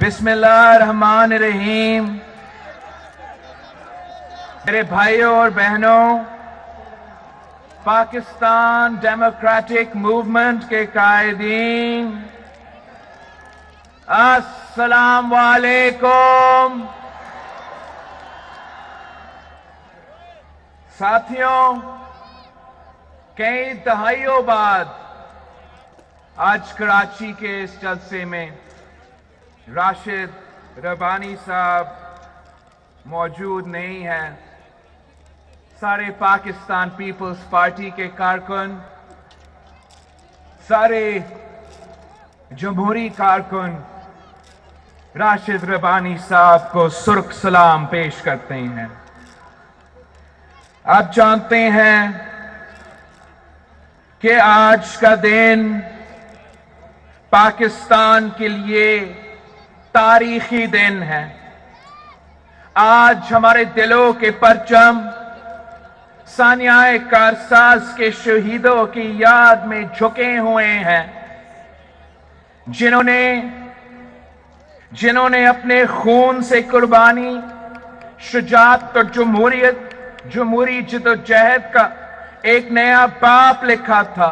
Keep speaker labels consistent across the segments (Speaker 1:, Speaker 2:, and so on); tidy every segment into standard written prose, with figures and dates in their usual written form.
Speaker 1: بسم اللہ الرحمن الرحیم۔ میرے بھائیوں اور بہنوں، پاکستان ڈیموکریٹک موومنٹ کے قائدین، السلام علیکم۔ ساتھیوں، کئی دہائیوں بعد آج کراچی کے اس جلسے میں راشد ربانی صاحب موجود نہیں ہیں۔ سارے پاکستان پیپلز پارٹی کے کارکن، سارے جمہوری کارکن راشد ربانی صاحب کو سرخ سلام پیش کرتے ہیں۔ آپ جانتے ہیں کہ آج کا دن پاکستان کے لیے تاریخی دن ہے۔ آج ہمارے دلوں کے پرچم سانحۂ کارساز کے شہیدوں کی یاد میں جھکے ہوئے ہیں، جنہوں نے اپنے خون سے قربانی، شجاعت اور جمہوری جدوجہد کا ایک نیا باب لکھا تھا۔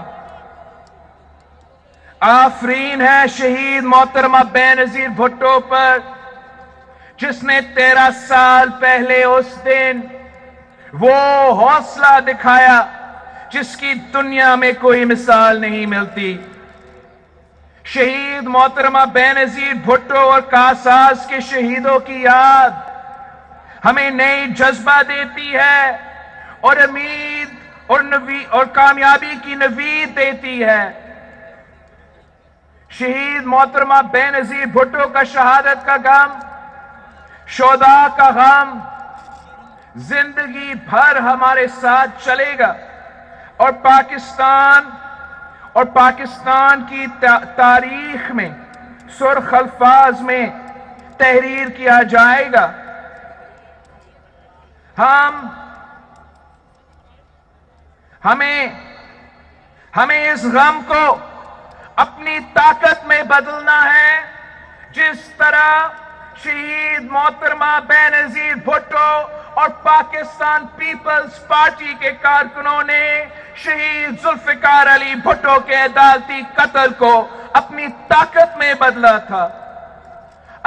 Speaker 1: آفرین ہے شہید محترمہ بے نظیر بھٹو پر، جس نے 13 سال پہلے اس دن وہ حوصلہ دکھایا جس کی دنیا میں کوئی مثال نہیں ملتی۔ شہید محترمہ بے نظیر بھٹو اور کاساز کے شہیدوں کی یاد ہمیں نئی جذبہ دیتی ہے اور امید اور کامیابی کی نوید دیتی ہے۔ شہید محترمہ بے نظیر بھٹو کا شہادت کا غم، شہداء کا غم زندگی بھر ہمارے ساتھ چلے گا، اور پاکستان کی تاریخ میں سرخ الفاظ میں تحریر کیا جائے گا۔ ہمیں اس غم کو اپنی طاقت میں بدلنا ہے، جس طرح شہید محترمہ بے نظیر بھٹو اور پاکستان پیپلز پارٹی کے کارکنوں نے شہید ذوالفقار علی بھٹو کے عدالتی قتل کو اپنی طاقت میں بدلا تھا۔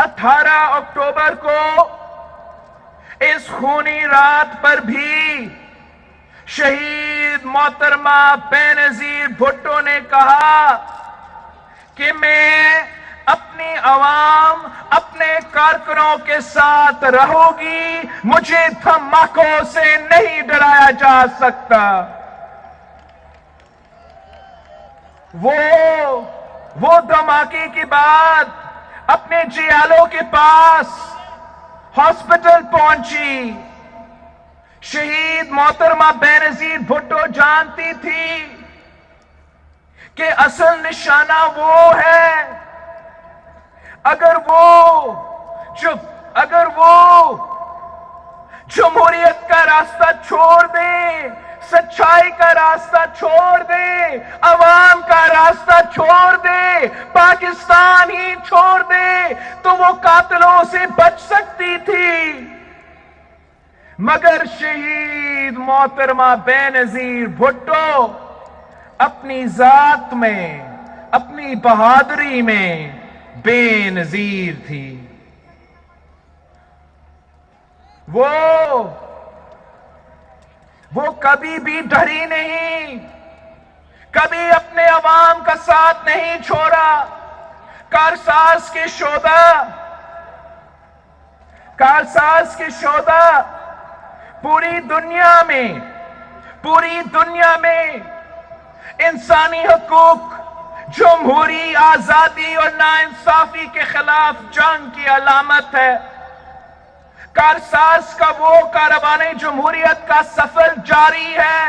Speaker 1: 18 اکتوبر کو اس خونی رات پر بھی شہید محترمہ بے نظیر بھٹو نے کہا کہ میں اپنی عوام، اپنے کارکنوں کے ساتھ رہوں گی، مجھے دھماکوں سے نہیں ڈرایا جا سکتا۔ وہ دھماکے کے بعد اپنے جیالوں کے پاس ہاسپٹل پہنچی۔ شہید محترمہ بے نظیر بھٹو جانتی تھی کہ اصل نشانہ وہ ہے۔ اگر وہ جمہوریت کا راستہ چھوڑ دے، سچائی کا راستہ چھوڑ دے، عوام کا راستہ چھوڑ دے، پاکستان ہی چھوڑ دے، تو وہ قاتلوں سے بچ سکتی تھی۔ مگر شہید محترمہ بے نظیر بھٹو اپنی ذات میں، اپنی بہادری میں بے نظیر تھی۔ وہ کبھی بھی ڈری نہیں، کبھی اپنے عوام کا ساتھ نہیں چھوڑا۔ کارساز کے شہداء پوری دنیا میں انسانی حقوق، جمہوری آزادی اور ناانصافی کے خلاف جنگ کی علامت ہے۔ کارساز کا وہ کاروان جمہوریت کا سفر جاری ہے۔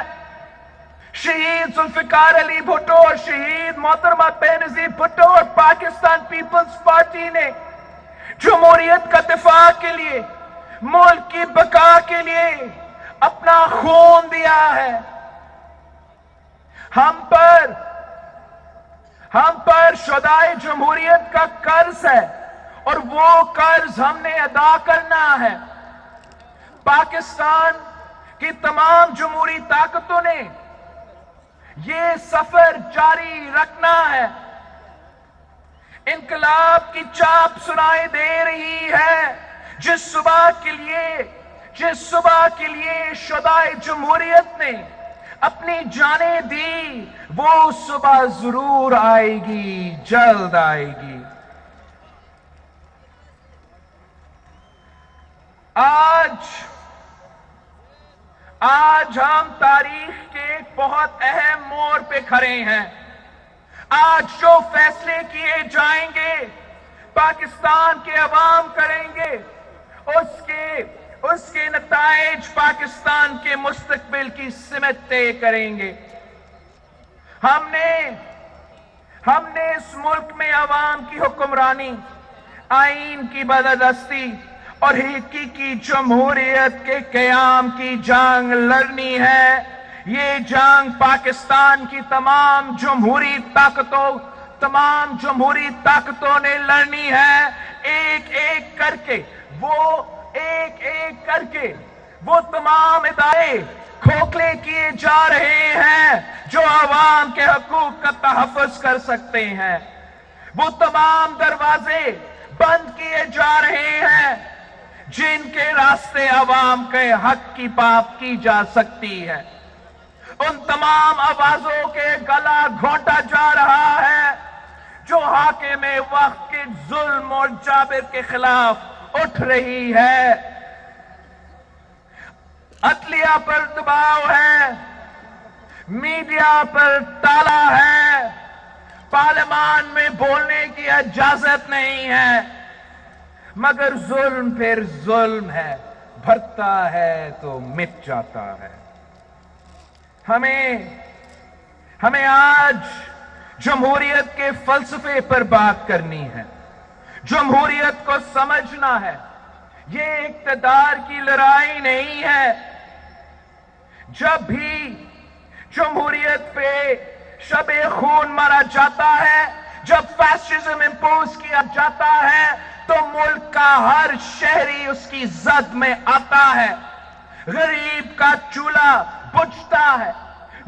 Speaker 1: شہید ذوالفقار علی بھٹو اور شہید محترمہ بے نظیر بھٹو اور پاکستان پیپلز پارٹی نے جمہوریت کا دفاع کے لیے، ملک کی بقا کے لیے اپنا خون دیا ہے۔ ہم پر شہدائے جمہوریت کا قرض ہے، اور وہ قرض ہم نے ادا کرنا ہے۔ پاکستان کی تمام جمہوری طاقتوں نے یہ سفر جاری رکھنا ہے۔ انقلاب کی چاپ سنائی دے رہی ہے۔ جس صبح کے لیے شہدائے جمہوریت نے اپنی جانیں دی، وہ صبح ضرور آئے گی، جلد آئے گی۔ آج ہم تاریخ کے ایک بہت اہم موڑ پہ کھڑے ہیں۔ آج جو فیصلے کیے جائیں گے پاکستان کے عوام کریں گے، اس کے نتائج پاکستان کے مستقبل کی سمت طے کریں گے۔ ہم نے اس ملک میں عوام کی حکمرانی، آئین کی بالادستی اور حقیقی جمہوریت کے قیام کی جنگ لڑنی ہے۔ یہ جنگ پاکستان کی تمام جمہوری طاقتوں نے لڑنی ہے۔ ایک ایک کر کے وہ تمام ادارے کھوکھلے کیے جا رہے ہیں جو عوام کے حقوق کا تحفظ کر سکتے ہیں۔ وہ تمام دروازے بند کیے جا رہے ہیں جن کے راستے عوام کے حق کی بات کی جا سکتی ہے۔ ان تمام آوازوں کے گلا گھونٹا جا رہا ہے جو حاکم وقت کے ظلم اور جابر کے خلاف اٹھ رہی ہے۔ عدلیہ پر دباؤ ہے، میڈیا پر تالا ہے، پارلیمان میں بولنے کی اجازت نہیں ہے، مگر ظلم پھر ظلم ہے، بھرتا ہے تو مٹ جاتا ہے۔ ہمیں آج جمہوریت کے فلسفے پر بات کرنی ہے۔ جمہوریت کو سمجھنا ہے، یہ اقتدار کی لڑائی نہیں ہے۔ جب بھی جمہوریت پہ شب خون مارا جاتا ہے، جب فیشزم امپوز کیا جاتا ہے، تو ملک کا ہر شہری اس کی زد میں آتا ہے۔ غریب کا چولہا بجھتا ہے،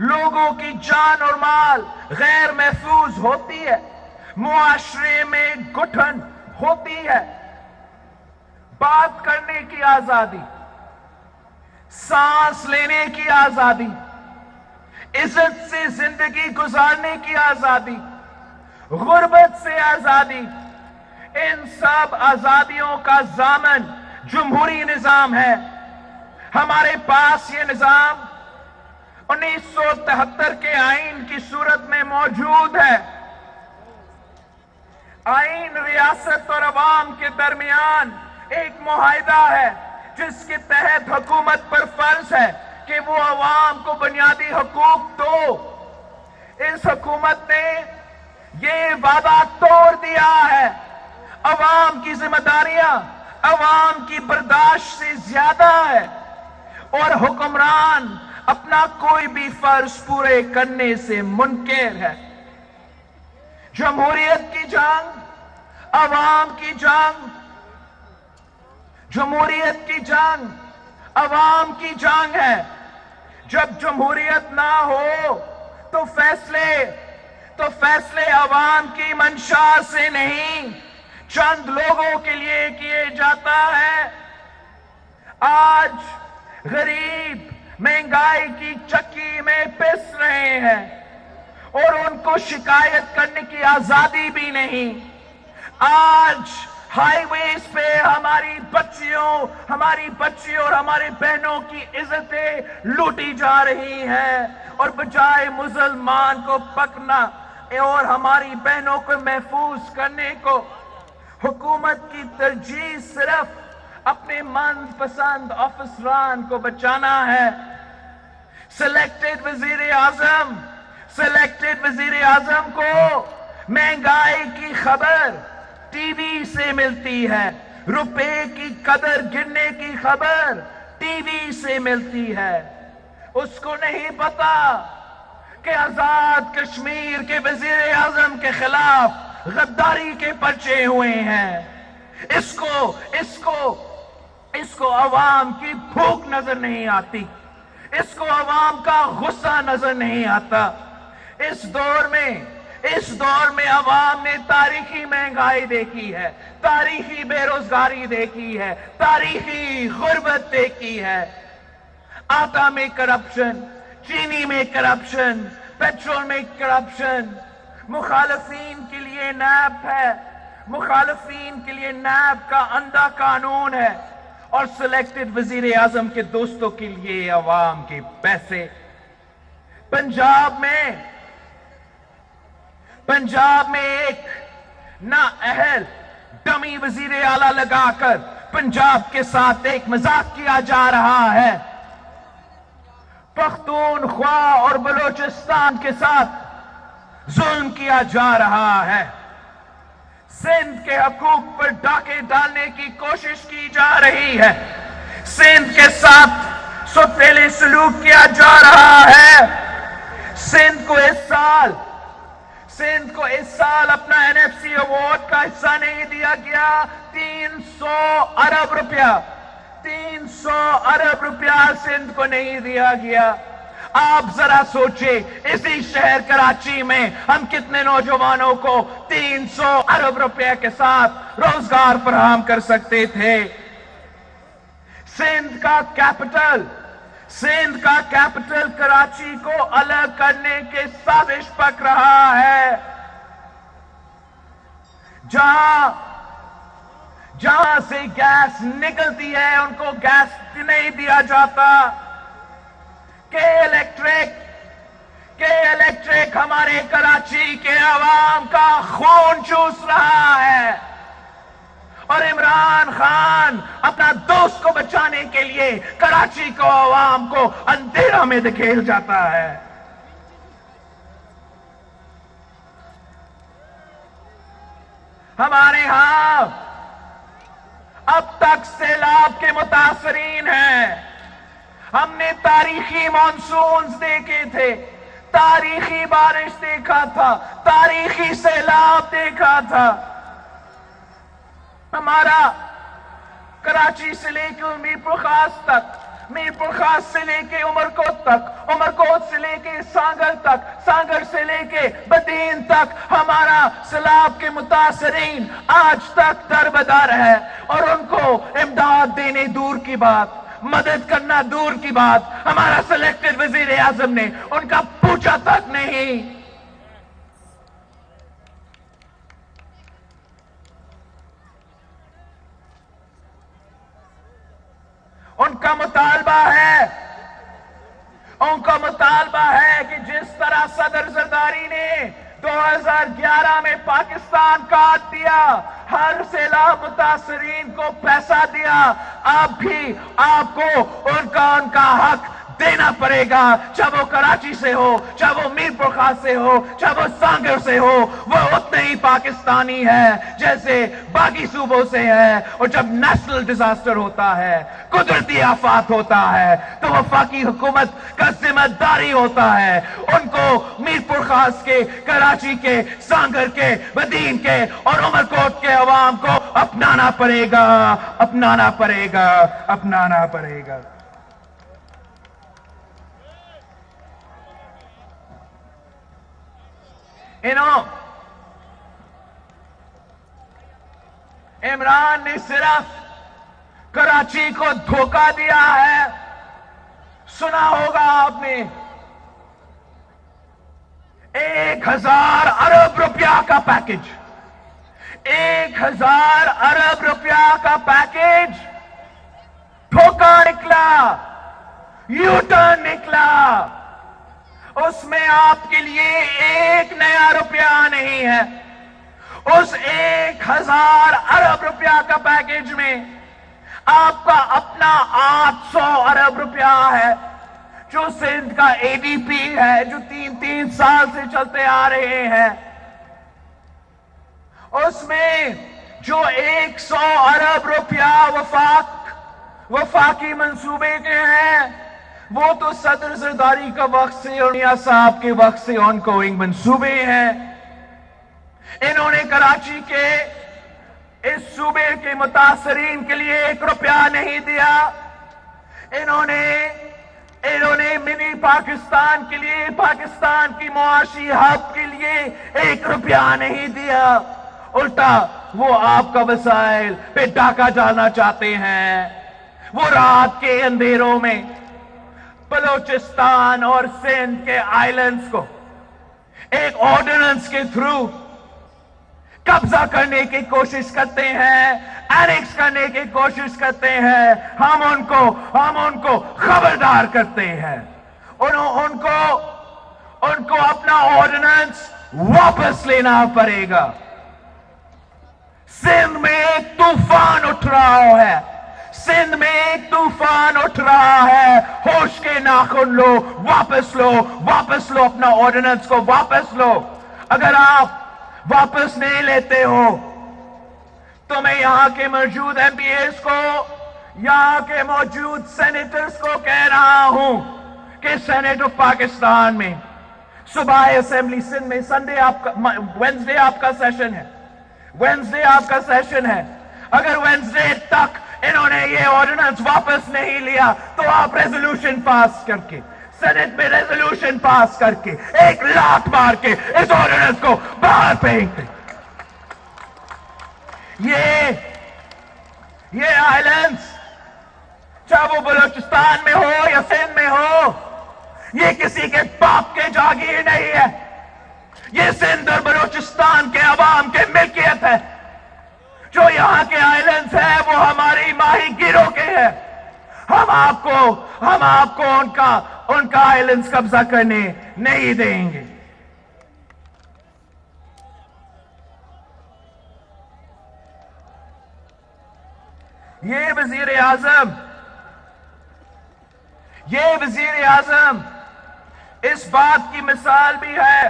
Speaker 1: لوگوں کی جان اور مال غیر محفوظ ہوتی ہے، معاشرے میں گٹھن ہوتی ہے۔ بات کرنے کی آزادی، سانس لینے کی آزادی، عزت سے زندگی گزارنے کی آزادی، غربت سے آزادی، ان سب آزادیوں کا ضامن جمہوری نظام ہے۔ ہمارے پاس یہ نظام 1973 کے آئین کی صورت میں موجود ہے۔ آئین ریاست اور عوام کے درمیان ایک معاہدہ ہے جس کے تحت حکومت پر فرض ہے کہ وہ عوام کو بنیادی حقوق دو۔ اس حکومت نے یہ وعدہ توڑ دیا ہے۔ عوام کی ذمہ داریاں عوام کی برداشت سے زیادہ ہے اور حکمران اپنا کوئی بھی فرض پورے کرنے سے منکر ہے۔ جمہوریت کی جنگ، عوام کی جنگ، جمہوریت کی جنگ عوام کی جنگ ہے۔ جب جمہوریت نہ ہو تو فیصلے عوام کی منشا سے نہیں، چند لوگوں کے لیے کیے جاتا ہے۔ آج غریب مہنگائی کی چکی میں پس رہے ہیں اور ان کو شکایت کرنے کی آزادی بھی نہیں۔ آج ہائی ویز پہ ہماری بچیوں اور ہماری بہنوں کی عزتیں لوٹی جا رہی ہیں، اور بجائے مسلمان کو پکڑنا اور ہماری بہنوں کو محفوظ کرنے کو، حکومت کی ترجیح صرف اپنے من پسند افسران کو بچانا ہے۔ سلیکٹڈ وزیر اعظم کو مہنگائی کی خبر ٹی وی سے ملتی ہے، روپے کی قدر گرنے کی خبر ٹی وی سے ملتی ہے۔ اس کو نہیں پتا کہ آزاد کشمیر کے وزیر اعظم کے خلاف غداری کے پرچے ہوئے ہیں۔ اس کو عوام کی بھوک نظر نہیں آتی، اس کو عوام کا غصہ نظر نہیں آتا۔ اس دور میں عوام نے تاریخی مہنگائی دیکھی ہے، تاریخی بے روزگاری دیکھی ہے، تاریخی غربت دیکھی ہے۔ آٹا میں کرپشن، چینی میں کرپشن، پیٹرول میں کرپشن، مخالفین کے لیے نیب ہے، مخالفین کے لیے نیب کا اندھا قانون ہے، اور سلیکٹڈ وزیر اعظم کے دوستوں کے لیے عوام کے پیسے۔ پنجاب میں ایک نااہل ڈمی وزیر اعلیٰ لگا کر پنجاب کے ساتھ ایک مذاق کیا جا رہا ہے، پختونخوا اور بلوچستان کے ساتھ ظلم کیا جا رہا ہے، سندھ کے حقوق پر ڈاکے ڈالنے کی کوشش کی جا رہی ہے، سندھ کے ساتھ سوتیلے سلوک کیا جا رہا ہے۔ سندھ کو اس سال اپنا NFC ایوارڈ کا حصہ نہیں دیا گیا۔ 300 ارب روپیہ سندھ کو نہیں دیا گیا۔ آپ ذرا سوچیں، اسی شہر کراچی میں ہم کتنے نوجوانوں کو 300 ارب روپے کے ساتھ روزگار فراہم کر سکتے تھے۔ سندھ کا کیپٹل کراچی کو الگ کرنے کی سازش پک رہا ہے، جہاں سے گیس نکلتی ہے ان کو گیس نہیں دیا جاتا۔ کے الیکٹرک ہمارے کراچی کے عوام کا خون چوس رہا ہے، اور عمران خان اپنا دوست کو بچانے کے لیے کراچی کو عوام کو اندھیرا میں دھکیل جاتا ہے۔ ہمارے ہاں اب تک سیلاب کے متاثرین ہیں۔ ہم نے تاریخی مانسونز دیکھے تھے، تاریخی بارش دیکھا تھا، تاریخی سیلاب دیکھا تھا۔ ہمارا کراچی سے لے کے میرپور خاص تک، میرپور خاص سے لے کے عمرکوٹ تک، عمرکوٹ سے لے کے سانگر تک، سانگر سے لے کے بدین تک ہمارا سیلاب کے متاثرین آج تک دربدر ہے، اور ان کو امداد دینے دور کی بات، مدد کرنا دور کی بات، ہمارا سلیکٹڈ وزیر اعظم نے ان کا پوچھا تک نہیں۔ ان کا مطالبہ ہے کہ جس طرح صدر زرداری نے 2011 میں پاکستان کاٹ دیا، ہر سیلاب متاثرین کو پیسہ دیا، اب بھی آپ کو ان کا حق دینا پڑے گا، چاہے وہ کراچی سے ہو، چاہے وہ میرپور خاص سے ہو، چاہے وہ سانگر سے ہو، وہ اتنے ہی پاکستانی ہے جیسے باقی صوبوں سے ہے۔ اور جب نیشنل ڈیزاسٹر ہوتا ہے، قدرتی آفات ہوتا ہے، تو وفاقی حکومت کا ذمہ داری ہوتا ہے ان کو میرپور خاص کے، کراچی کے، سانگر کے، بدین کے اور عمرکوٹ کے عوام کو اپنانا پڑے گا، اپنانا پڑے گا، اپنانا پڑے گا۔ عمران نے صرف کراچی کو دھوکہ دیا ہے۔ سنا ہوگا آپ نے 1000 ارب روپیہ کا پیکج، 1000 ارب روپیہ کا پیکج دھوکہ نکلا، یو ٹرن نکلا۔ اس میں آپ کے لیے ایک نیا روپیہ نہیں ہے، اس 1000 ارب روپیہ کا پیکج میں آپ کا اپنا 800 ارب روپیہ ہے، جو سندھ کا ADP ہے، جو 3 سال سے چلتے آ رہے ہیں۔ اس میں جو 100 ارب روپیہ وفاقی منصوبے کے ہیں، وہ تو صدر زرداری کا وقت سے اور میاں صاحب کے وقت سے آن گوئنگ منصوبے ہیں۔ انہوں نے کراچی کے اس صوبے کے متاثرین کے لیے 1 روپیہ نہیں دیا. انہوں نے منی پاکستان کے لیے، پاکستان کی معاشی ہب کے لیے 1 روپیہ نہیں دیا. الٹا وہ آپ کا وسائل پہ ڈاکہ ڈالنا چاہتے ہیں. وہ رات کے اندھیروں میں بلوچستان اور سندھ کے آئلینڈز کو ایک آرڈیننس کے تھرو قبضہ کرنے کی کوشش کرتے ہیں، اینیکس کرنے کی کوشش کرتے ہیں. ہم ان کو خبردار کرتے ہیں. ان کو اپنا آرڈیننس واپس لینا پڑے گا. سندھ میں ایک طوفان اٹھ رہا ہے. سندھ میں ایک طوفان اٹھ رہا ہے. ہوش کے ناخن لو، واپس لو اپنا آرڈیننس کو واپس لو. اگر آپ واپس نہیں لیتے ہو تو میں یہاں کے موجود ایم پی ایز کو، یہاں کے موجود سینیٹرز کو کہہ رہا ہوں کہ سینیٹ آف پاکستان میں صبح اسمبلی سندھ میں وینسڈے آپ کا سیشن ہے. اگر وینسڈے تک انہوں نے یہ آرڈیننس واپس نہیں لیا تو آپ ریزولوشن پاس کر کے، سینٹ میں ریزولوشن پاس کر کے 1 لاکھ مار کے اس آرڈیننس کو باہر پھینک دیں. یہ آئلینڈز چاہے وہ بلوچستان میں ہو یا سندھ میں ہو، یہ کسی کے باپ کے جاگیر نہیں ہے. یہ سندھ اور بلوچستان کے عوام کے ملکیت ہے. جو یہاں کے آئلینڈز ہیں وہ ہماری ماہی گیروں کے ہیں. ہم آپ کو ان کا آئلینڈز قبضہ کرنے نہیں دیں گے. یہ وزیر اعظم اس بات کی مثال بھی ہے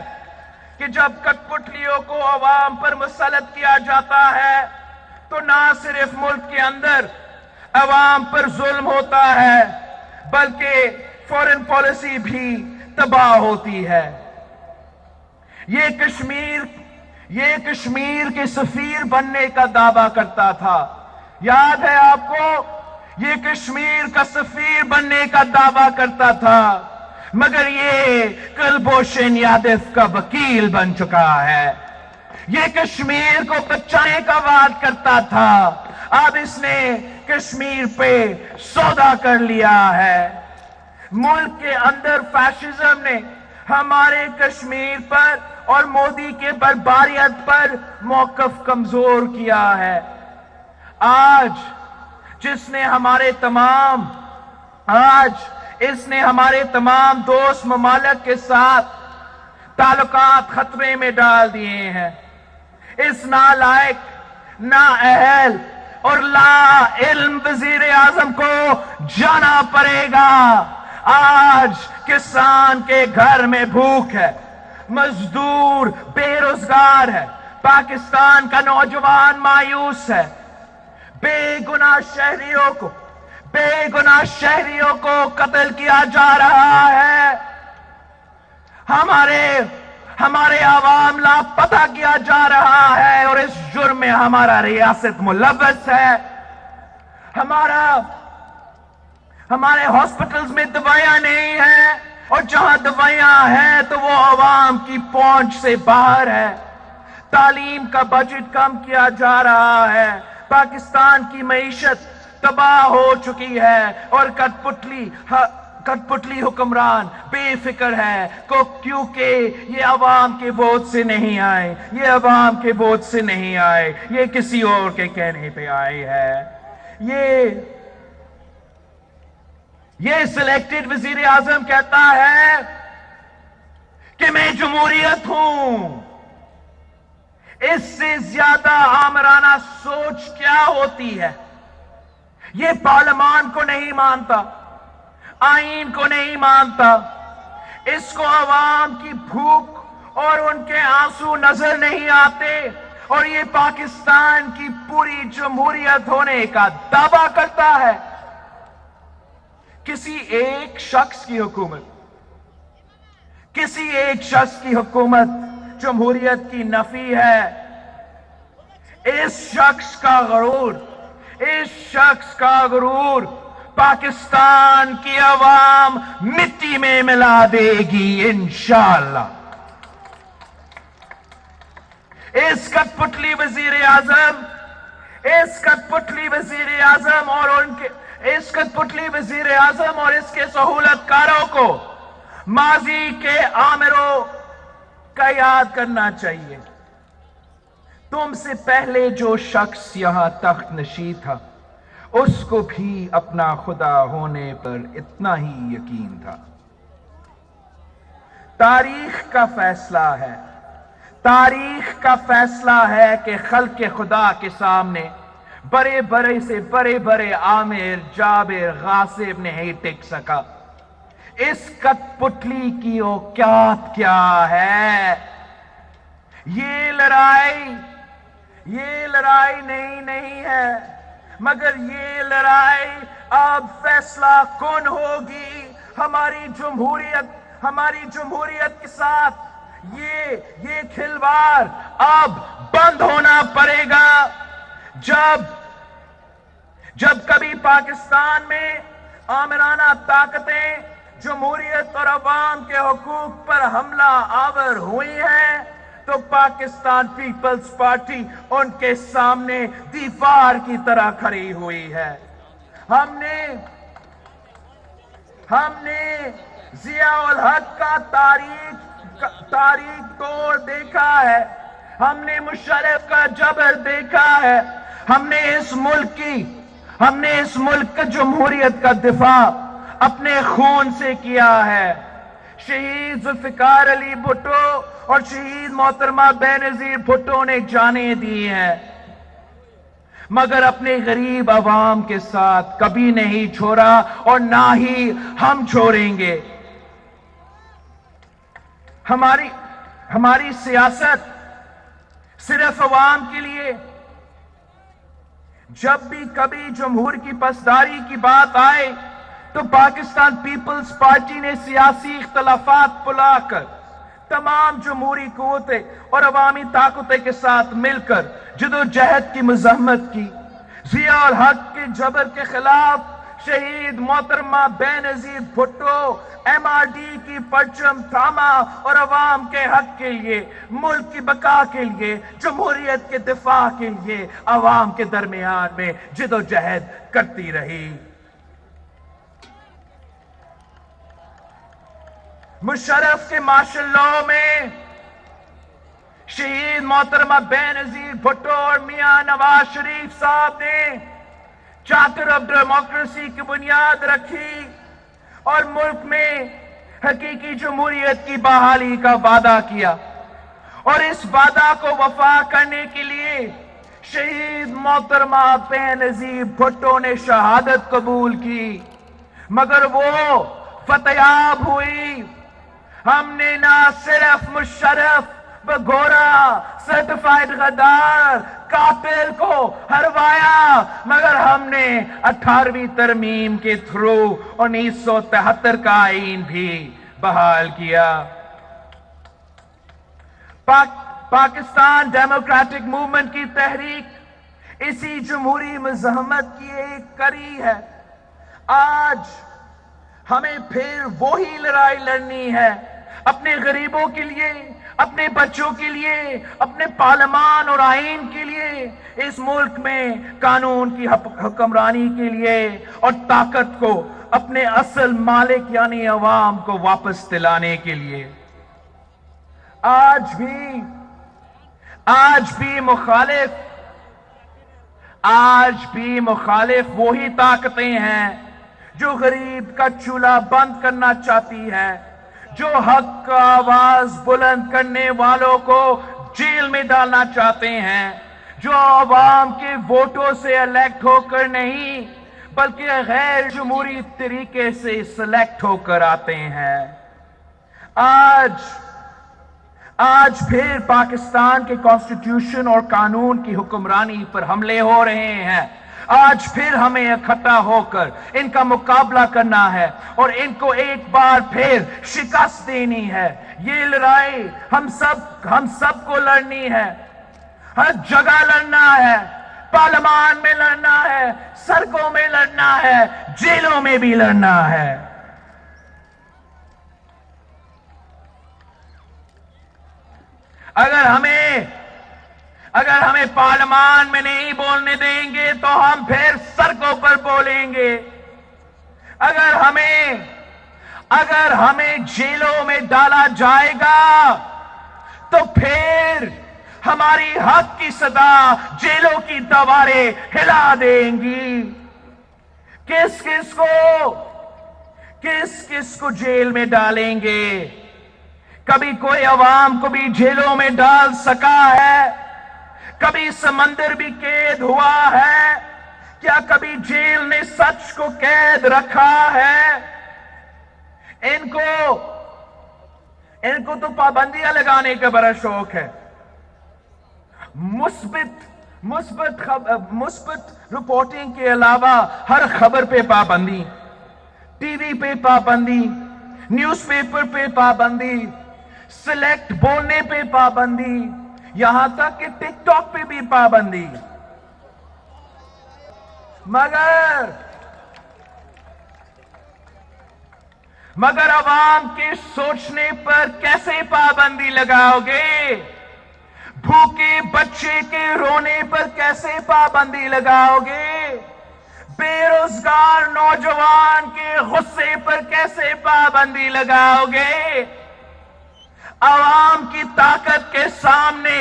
Speaker 1: کہ جب کٹ پتلیوں کو عوام پر مسلط کیا جاتا ہے تو نہ صرف ملک کے اندر عوام پر ظلم ہوتا ہے بلکہ فورن پالیسی بھی تباہ ہوتی ہے. یہ کشمیر کے سفیر بننے کا دعویٰ کرتا تھا. یاد ہے آپ کو؟ یہ کشمیر کا سفیر بننے کا دعویٰ کرتا تھا، مگر یہ کلبھوشن یادو کا وکیل بن چکا ہے. یہ کشمیر کو بچانے کا وعدہ کرتا تھا، اب اس نے کشمیر پہ سودا کر لیا ہے. ملک کے اندر فیشزم نے ہمارے کشمیر پر اور مودی کے بربریت پر موقف کمزور کیا ہے. آج اس نے ہمارے تمام دوست ممالک کے ساتھ تعلقات خطرے میں ڈال دیے ہیں. اس نالائق، نااہل اور لا علم وزیر اعظم کو جانا پڑے گا. آج کسان کے گھر میں بھوک ہے، مزدور بے روزگار ہے، پاکستان کا نوجوان مایوس ہے. بے گناہ شہریوں کو قتل کیا جا رہا ہے. ہمارے عوام لاپتہ کیا جا رہا ہے اور اس جرم میں ہمارا ریاست ملوث ہے. ہمارے ہاسپٹلز میں دوائیاں نہیں ہیں، اور جہاں دوائیاں ہیں تو وہ عوام کی پہنچ سے باہر ہے. تعلیم کا بجٹ کم کیا جا رہا ہے. پاکستان کی معیشت تباہ ہو چکی ہے اور کٹ پتلی حکمران بے فکر ہے کیونکہ یہ عوام کے ووٹ سے نہیں آئے، یہ کسی اور کے کہنے پہ آئے ہے. یہ سلیکٹڈ وزیر اعظم کہتا ہے کہ میں جمہوریت ہوں. اس سے زیادہ آمرانہ سوچ کیا ہوتی ہے؟ یہ پارلیمان کو نہیں مانتا، آئین کو نہیں مانتا. اس کو عوام کی بھوک اور ان کے آنسو نظر نہیں آتے، اور یہ پاکستان کی پوری جمہوریت ہونے کا دعویٰ کرتا ہے. کسی ایک شخص کی حکومت جمہوریت کی نفی ہے. اس شخص کا غرور پاکستان کی عوام مٹی میں ملا دے گی انشاءاللہ۔ اس کٹ پتلی وزیر اعظم اور اس کے سہولت کاروں کو ماضی کے آمروں کا یاد کرنا چاہیے۔ تم سے پہلے جو شخص یہاں تخت نشین تھا اس کو بھی اپنا خدا ہونے پر اتنا ہی یقین تھا۔ تاریخ کا فیصلہ ہے کہ خلق خدا کے سامنے بڑے عامر جابر غاصب نہیں ٹک سکا۔ اس کٹ پتلی کی اوقات کیا ہے؟ یہ لڑائی نہیں ہے، مگر یہ لڑائی اب فیصلہ کن ہوگی۔ ہماری جمہوریت کے ساتھ یہ کھلواڑ اب بند ہونا پڑے گا۔ جب کبھی پاکستان میں آمرانہ طاقتیں جمہوریت اور عوام کے حقوق پر حملہ آور ہوئی ہیں تو پاکستان پیپلز پارٹی ان کے سامنے دیوار کی طرح کھڑی ہوئی ہے۔ ہم نے ضیاء الحق کا تاریخ توڑ دیکھا ہے، ہم نے مشرف کا جبر دیکھا ہے، ہم نے اس ملک جمہوریت کا دفاع اپنے خون سے کیا ہے۔ شہید ذوالفقار علی بھٹو اور شہید محترمہ بینظیر بھٹو نے جانیں دی ہیں، مگر اپنے غریب عوام کے ساتھ کبھی نہیں چھوڑا اور نہ ہی ہم چھوڑیں گے۔ ہماری سیاست صرف عوام کے لیے۔ جب بھی کبھی جمہور کی پاسداری کی بات آئے تو پاکستان پیپلز پارٹی نے سیاسی اختلافات بھلا کر تمام جمہوری قوتیں اور عوامی طاقتیں کے ساتھ مل کر جدوجہد کی مزاحمت کی۔ ضیاء الحق کے جبر کے خلاف شہید محترمہ بینظیر بھٹو MRD کی پرچم تھاما اور عوام کے حق کے لیے، ملک کی بقا کے لیے، جمہوریت کے دفاع کے لیے عوام کے درمیان میں جدوجہد کرتی رہی۔ مشرف کے مارشل لاء میں شہید محترمہ بینظیر بھٹو اور میاں نواز شریف صاحب نے چارٹر آف ڈیموکریسی کی بنیاد رکھی اور ملک میں حقیقی جمہوریت کی بحالی کا وعدہ کیا، اور اس وعدہ کو وفا کرنے کے لیے شہید محترمہ بینظیر بھٹو نے شہادت قبول کی، مگر وہ فتحیاب ہوئی۔ ہم نے نہ صرف مشرف بگورا سرٹیفائیڈ غدار قاتل کو ہروایا، مگر ہم نے 18ویں ترمیم کے تھرو 1973 کا آئین بھی بحال کیا۔ پاکستان ڈیموکریٹک موومنٹ کی تحریک اسی جمہوری مزاحمت کی ایک کڑی ہے۔ آج ہمیں پھر وہی لڑائی لڑنی ہے، اپنے غریبوں کے لیے، اپنے بچوں کے لیے، اپنے پارلیمان اور آئین کے لیے، اس ملک میں قانون کی حکمرانی کے لیے، اور طاقت کو اپنے اصل مالک یعنی عوام کو واپس دلانے کے لیے۔ آج بھی مخالف وہی طاقتیں ہیں جو غریب کا چولہا بند کرنا چاہتی ہیں، جو حق کا آواز بلند کرنے والوں کو جیل میں ڈالنا چاہتے ہیں، جو عوام کے ووٹوں سے الیکٹ ہو کر نہیں بلکہ غیر جمہوری طریقے سے سلیکٹ ہو کر آتے ہیں۔ آج پھر پاکستان کے کانسٹیٹیوشن اور قانون کی حکمرانی پر حملے ہو رہے ہیں۔ آج پھر ہمیں اکٹھا ہو کر ان کا مقابلہ کرنا ہے اور ان کو ایک بار پھر شکست دینی ہے۔ یہ لڑائی ہم سب کو لڑنی ہے۔ ہر جگہ لڑنا ہے، پارلیمان میں لڑنا ہے، سڑکوں میں لڑنا ہے، جیلوں میں بھی لڑنا ہے۔ اگر ہمیں پارلیمان میں نہیں بولنے دیں گے تو ہم پھر سڑکوں پر بولیں گے۔ اگر ہمیں جیلوں میں ڈالا جائے گا تو پھر ہماری حق کی صدا جیلوں کی دیواریں ہلا دیں گی۔ کس کس کو جیل میں ڈالیں گے؟ کبھی کوئی عوام کو بھی جیلوں میں ڈال سکا ہے؟ کبھی سمندر بھی قید ہوا ہے؟ کیا کبھی جیل نے سچ کو قید رکھا ہے؟ ان کو تو پابندیاں لگانے کا بڑا شوق ہے۔ مثبت رپورٹنگ کے علاوہ ہر خبر پہ پابندی، ٹی وی پہ پابندی، نیوز پیپر پہ پابندی، سلیکٹ بولنے پہ پابندی، یہاں تک کہ ٹک ٹاک پہ بھی پابندی۔ مگر عوام کے سوچنے پر کیسے پابندی لگاؤ گے؟ بھوکے بچے کے رونے پر کیسے پابندی لگاؤ گے؟ بے روزگار نوجوان کے غصے پر کیسے پابندی لگاؤ گے؟ عوام کی طاقت کے سامنے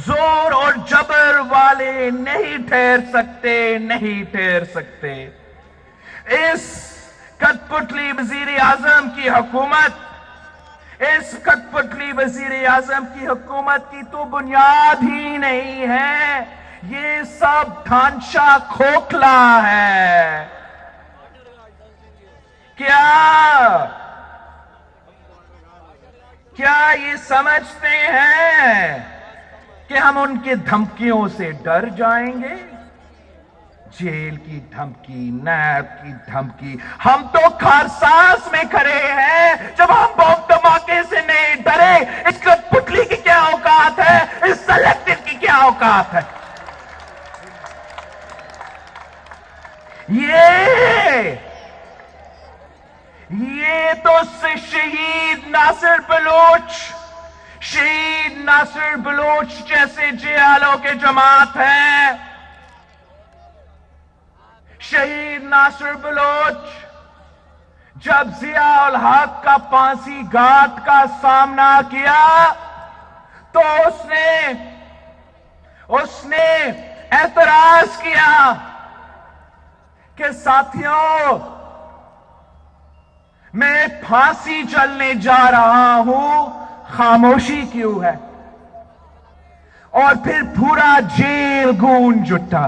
Speaker 1: زور اور جبر والے نہیں ٹھہر سکتے۔ اس کٹ پتلی وزیر اعظم کی حکومت کی تو بنیاد ہی نہیں ہے، یہ سب ڈھانچہ کھوکھلا ہے۔ کیا یہ سمجھتے ہیں کہ ہم ان کے دھمکیوں سے ڈر جائیں گے؟ جیل کی دھمکی، نیب کی دھمکی، ہم تو کارساز میں کھڑے ہیں جب ہم بم دھماکے سے نہیں ڈرے۔ اس کٹ پتلی کی کیا اوقات ہے؟ اس سلیکٹڈ کی کیا اوقات ہے؟ یہ تو شہید ناصر بلوچ جیسے جیالوں کے جماعت ہے۔ شہید ناصر بلوچ جب ضیاء الحق کا پھانسی گھاٹ کا سامنا کیا تو اس نے اعتراض کیا کہ ساتھیوں، میں پھانسی چلنے جا رہا ہوں، خاموشی کیوں ہے؟ اور پھر پورا جیل گونج اٹھا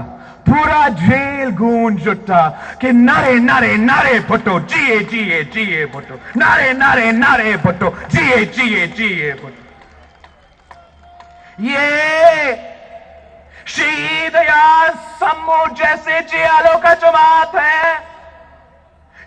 Speaker 1: کہ نعرے بھٹو، جیے بھٹو، نعرے بھٹو، جیے بھٹو۔ یہ شہید ایاز سمو جیسے جیالوں کا جماعت ہے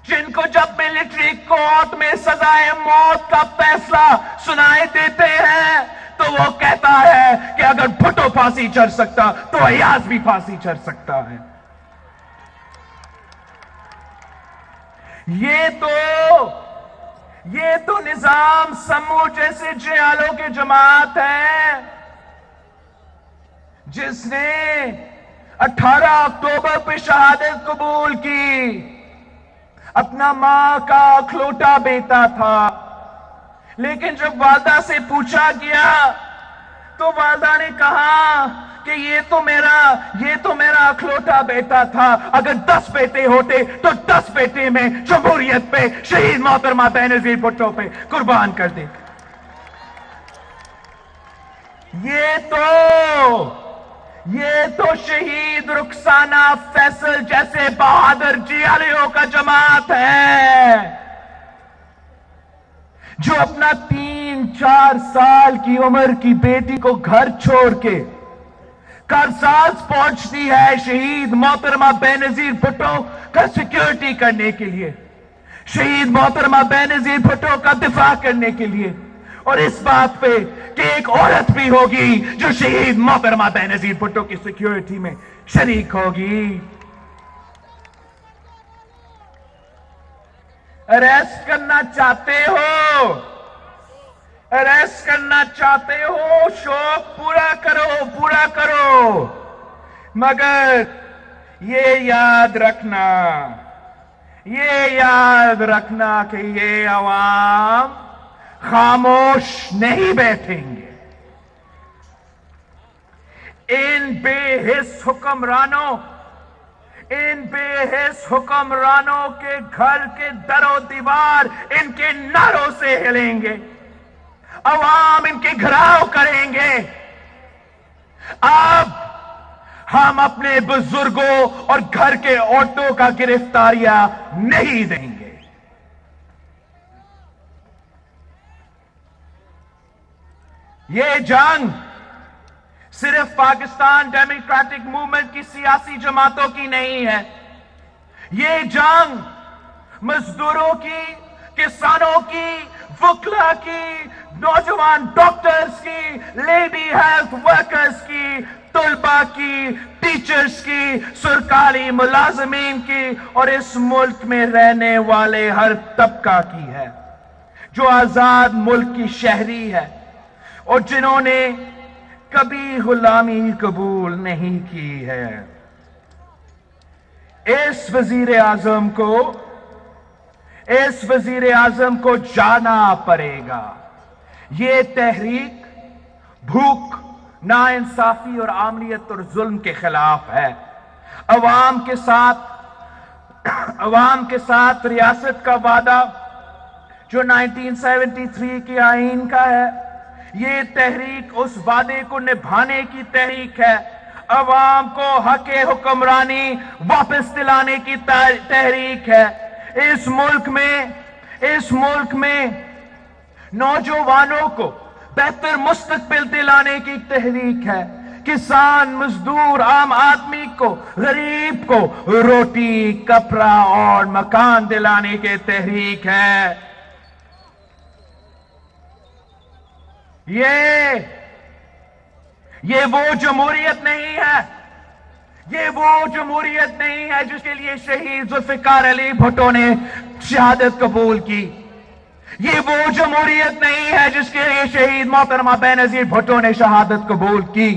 Speaker 1: جن کو جب ملٹری کورٹ میں سزائے موت کا فیصلہ سنائے دیتے ہیں تو وہ کہتا ہے کہ اگر بھٹو پھانسی چڑھ سکتا تو ایاز بھی پھانسی چڑھ سکتا ہے۔ یہ تو نظام سمو جیسے جیالوں کے جماعت ہے جس نے 18 اکتوبر پہ شہادت قبول کی، اپنا ماں کا اکلوٹا بیٹا تھا، لیکن جب والدہ سے پوچھا گیا تو والدہ نے کہا کہ یہ تو میرا اکلوٹا بیٹا تھا، اگر 10 بیٹے ہوتے تو 10 بیٹے میں جمہوریت پہ شہید محترمہ بینظیر بھٹو پہ قربان کر دے۔ یہ تو شہید رخسانہ فیصل جیسے بہادر جیالیوں کا جماعت ہے جو اپنا 3-4 سال کی عمر کی بیٹی کو گھر چھوڑ کے کارساز پہنچتی ہے شہید محترمہ بینظیر بھٹو کا سیکیورٹی کرنے کے لیے، شہید محترمہ بینظیر بھٹو کا دفاع کرنے کے لیے، اور اس بات پہ کہ ایک عورت بھی ہوگی جو شہید محترمہ بینظیر بھٹو کی سیکیورٹی میں شریک ہوگی۔ اریسٹ کرنا چاہتے ہو، اریسٹ کرنا چاہتے ہو، شوق پورا کرو، پورا کرو، مگر یہ یاد رکھنا، یہ یاد رکھنا کہ یہ عوام خاموش نہیں بیٹھیں گے۔ ان بے حس حکمرانوں، ان بے حس حکمرانوں کے گھر کے در و دیوار ان کے نعروں سے ہلیں گے، عوام ان کے گھراؤ کریں گے۔ اب ہم اپنے بزرگوں اور گھر کے عورتوں کا گرفتاریاں نہیں دیں گے۔ یہ جنگ صرف پاکستان ڈیموکریٹک موومنٹ کی سیاسی جماعتوں کی نہیں ہے، یہ جنگ مزدوروں کی، کسانوں کی، وکلا کی، نوجوان ڈاکٹرز کی، لیڈی ہیلتھ ورکرز کی، طلباء کی، ٹیچرز کی، سرکاری ملازمین کی اور اس ملک میں رہنے والے ہر طبقہ کی ہے جو آزاد ملک کی شہری ہے اور جنہوں نے کبھی غلامی قبول نہیں کی ہے۔ اس وزیر اعظم کو جانا پڑے گا۔ یہ تحریک بھوک، ناانصافی اور عاملیت اور ظلم کے خلاف ہے۔ عوام کے ساتھ ریاست کا وعدہ جو 1973 کے آئین کا ہے، یہ تحریک اس وعدے کو نبھانے کی تحریک ہے۔ عوام کو حق حکمرانی واپس دلانے کی تحریک ہے۔ اس ملک میں نوجوانوں کو بہتر مستقبل دلانے کی تحریک ہے۔ کسان، مزدور، عام آدمی کو، غریب کو روٹی، کپڑا اور مکان دلانے کی تحریک ہے۔ یہ وہ جمہوریت نہیں ہے، یہ وہ جمہوریت نہیں ہے جس کے لیے شہید ذوالفقار علی بھٹو نے شہادت قبول کی۔ یہ وہ جمہوریت نہیں ہے جس کے لیے شہید محترمہ بینظیر بھٹو نے شہادت قبول کی۔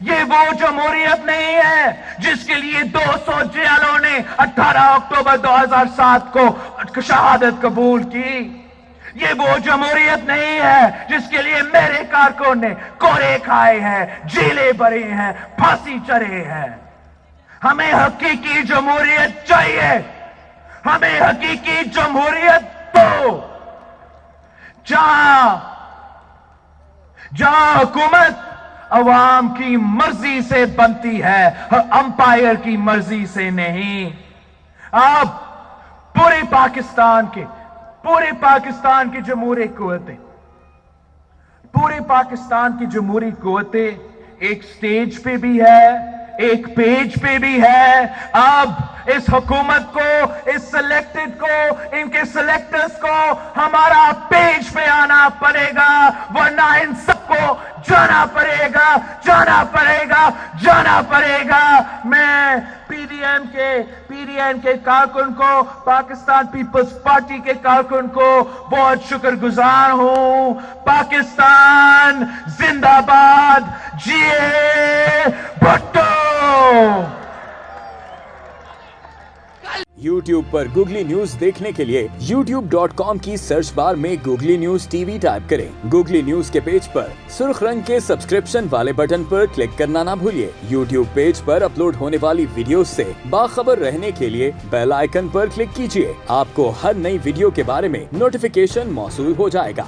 Speaker 1: یہ وہ جمہوریت نہیں ہے جس کے لیے 200 جیلوں نے 18 اکتوبر 2007 کو شہادت قبول کی۔ یہ وہ جمہوریت نہیں ہے جس کے لیے میرے کارکن نے کوڑے کھائے ہیں، جیلیں بھری ہیں، پھانسی چڑھے ہیں۔ ہمیں حقیقی جمہوریت چاہیے، ہمیں حقیقی جمہوریت دو، جہاں حکومت عوام کی مرضی سے بنتی ہے، امپائر کی مرضی سے نہیں۔ اب پورے پاکستان کی جمہوری قوتیں ایک سٹیج پہ بھی ہے، ایک پیج پہ بھی ہے۔ اب اس حکومت کو، اس سلیکٹڈ کو، ان کے سلیکٹرز کو ہمارا پیج پہ آنا پڑے گا، ورنہ ان سب کو جانا پڑے گا، جانا پڑے گا، جانا پڑے گا۔ میں پی ڈی ایم کے کارکن کو، پاکستان پیپلز پارٹی کے کارکن کو بہت شکر گزار ہوں۔ پاکستان زندہ باد، جیے بھٹو۔
Speaker 2: YouTube پر گوگلی نیوز دیکھنے کے لیے youtube.com کی سرچ بار میں googly news T V type کریں۔ گوگلی نیوز کے پیج پر سرخ رنگ کے سبسکرپشن والے بٹن پر کلک کرنا نہ بھولیے۔ YouTube پیج پر اپلوڈ ہونے والی ویڈیوز سے باخبر رہنے کے لیے بیل آئیکن پر کلک کیجیے۔ آپ کو ہر نئی ویڈیو کے بارے میں نوٹیفیکیشن موصول ہو جائے گا۔